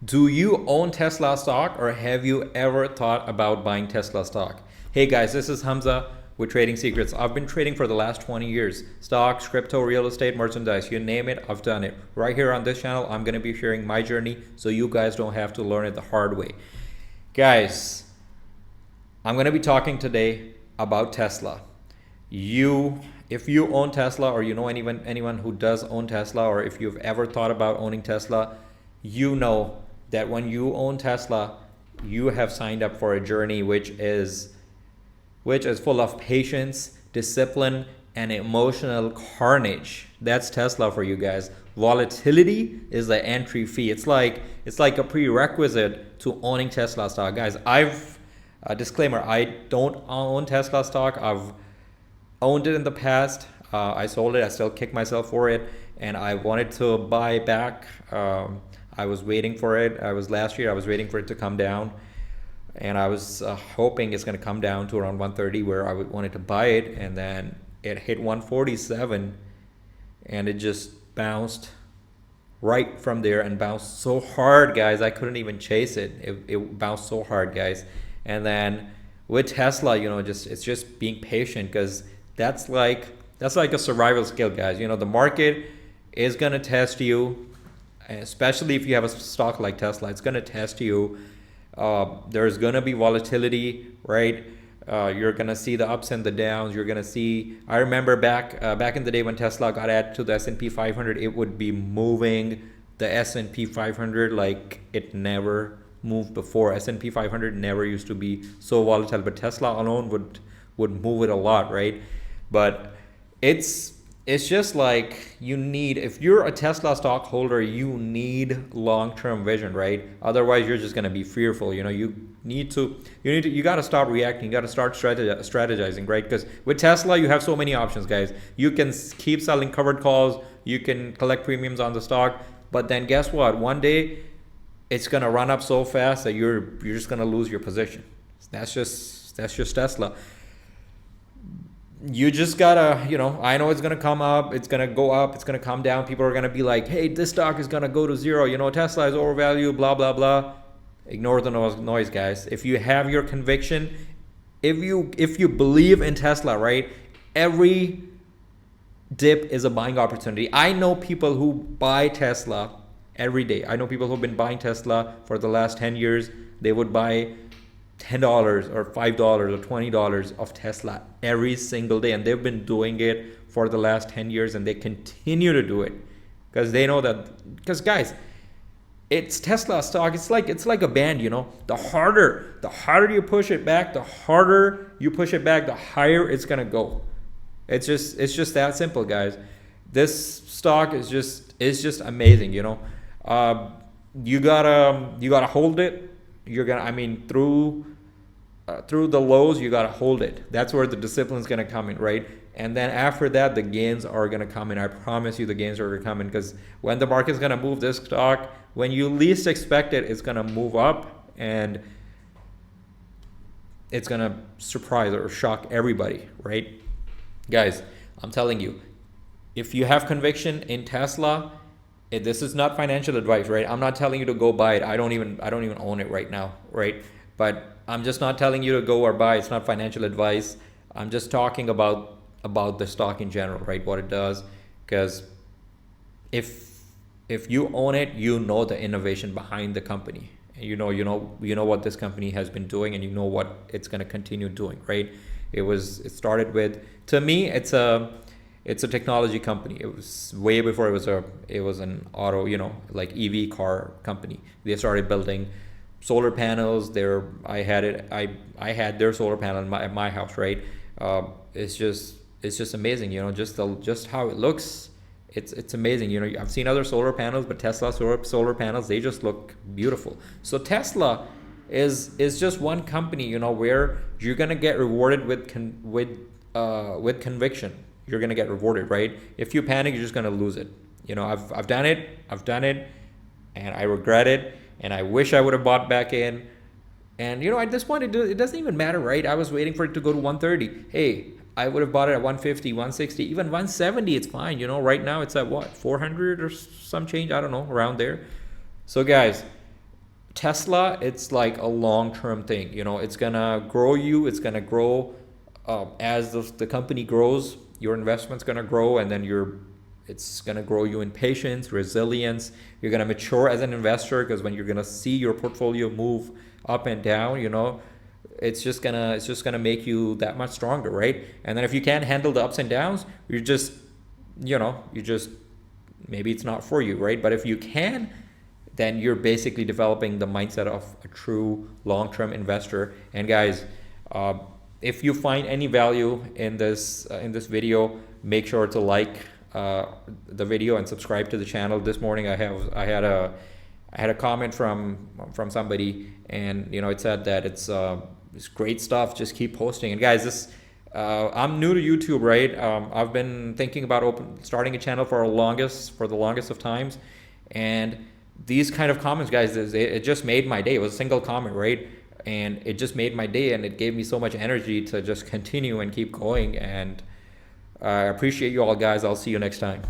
Do you own Tesla stock or have you ever thought about buying Tesla stock? Hey guys, this is Hamza with Trading Secrets. I've been trading for the last 20 years. Stocks, crypto, real estate, merchandise, you name it, I've done it. Right here on this channel, I'm going to be sharing my journey so you guys don't have to learn it the hard way. Guys, I'm going to be talking today about Tesla. If you own Tesla or you know anyone who does own Tesla, or if you've ever thought about owning Tesla, you know that when you own Tesla, you have signed up for a journey which is full of patience, discipline, and emotional carnage. That's Tesla for you guys. Volatility is the entry fee. It's like a prerequisite to owning Tesla stock. Guys, disclaimer, I don't own Tesla stock. I've owned it in the past. I sold it. I still kick myself for it, and I wanted to buy back. I was waiting for it. Last year I was waiting for it to come down, and I was hoping it's going to come down to around 130 where I wanted to buy it, and then it hit 147 and it just bounced right from there and bounced so hard, guys. I couldn't even chase it. It bounced so hard, guys. And then with Tesla, it's just being patient, because that's like a survival skill, guys. The market is going to test you, especially if you have a stock like Tesla. It's going to test you. There's going to be volatility, right? You're going to see the ups and the downs. You're going to see, I remember back in the day when Tesla got added to the S&P 500, it would be moving the S&P 500 like it never moved before. S&P 500 never used to be so volatile, but Tesla alone would move it a lot, right? But it's just like, if you're a Tesla stockholder, you need long-term vision, right? Otherwise you're just going to be fearful. You got to stop reacting. You got to start strategizing, right? Because with Tesla you have so many options, guys. You can keep selling covered calls, you can collect premiums on the stock, but then guess what? One day it's going to run up so fast that you're just going to lose your position. That's just Tesla. You just gotta, I know it's gonna come up, it's gonna go up, it's gonna come down. People are gonna be like, hey, this stock is gonna go to zero, Tesla is overvalued, blah blah blah. Ignore the noise, guys. If you have your conviction, if you believe in Tesla, right, every dip is a buying opportunity. I know people who buy Tesla every day. I know people who've been buying Tesla for the last 10 years. They would buy $10 or $5 or $20 of Tesla every single day, and they've been doing it for the last 10 years, and they continue to do it because they know that, because guys, it's Tesla stock. It's like a band, the harder you push it back, the higher it's gonna go. It's just that simple, guys. This stock is just amazing. You gotta hold it. Through the lows, you gotta hold it. That's where the discipline is gonna come in, right? And then after that, the gains are gonna come in. I promise you, the gains are gonna come in, because when the market's gonna move this stock, when you least expect it, it's gonna move up, and it's gonna surprise or shock everybody, right? Guys, I'm telling you, if you have conviction in Tesla, this is not financial advice, right? I'm not telling you to go buy it. I don't even own it right now, right? But I'm just not telling you to go or buy. It's not financial advice. I'm just talking about the stock in general, right? What it does, because if you own it, you know the innovation behind the company. You know what this company has been doing, and you know what it's going to continue doing, right? It started with, to me, it's a technology company. It was way before it was an auto, like EV car company. They started building solar panels. I had their solar panel at my house, right? It's just amazing, just how it looks. It's amazing. I've seen other solar panels, but Tesla solar panels, they just look beautiful. So Tesla is just one company, where you're gonna get rewarded with conviction. You're gonna get rewarded, right? If you panic, you're just gonna lose it. I've done it, and I regret it, and I wish I would have bought back in. And at this point, it doesn't even matter, right? I was waiting for it to go to 130. Hey, I would have bought it at 150, 160, even 170. It's fine. Right now it's at what, 400 or some change? I don't know, around there. So guys, Tesla, it's like a long-term thing. You know, it's gonna grow you. It's gonna grow as the company grows. Your investment's gonna grow, and then it's gonna grow you in patience, resilience. You're gonna mature as an investor because when you're gonna see your portfolio move up and down, you know, it's just gonna make you that much stronger, right? And then if you can't handle the ups and downs, you just maybe it's not for you, right? But if you can, then you're basically developing the mindset of a true long-term investor. And guys, if you find any value in this video, make sure to like the video and subscribe to the channel. This morning I had a comment from somebody, and it said that it's great stuff. Just keep posting. And guys, I'm new to YouTube, right? I've been thinking about starting a channel for the longest of times, and these kind of comments, guys, it just made my day. It was a single comment, right? And it just made my day, and it gave me so much energy to just continue and keep going. And I appreciate you all, guys. I'll see you next time.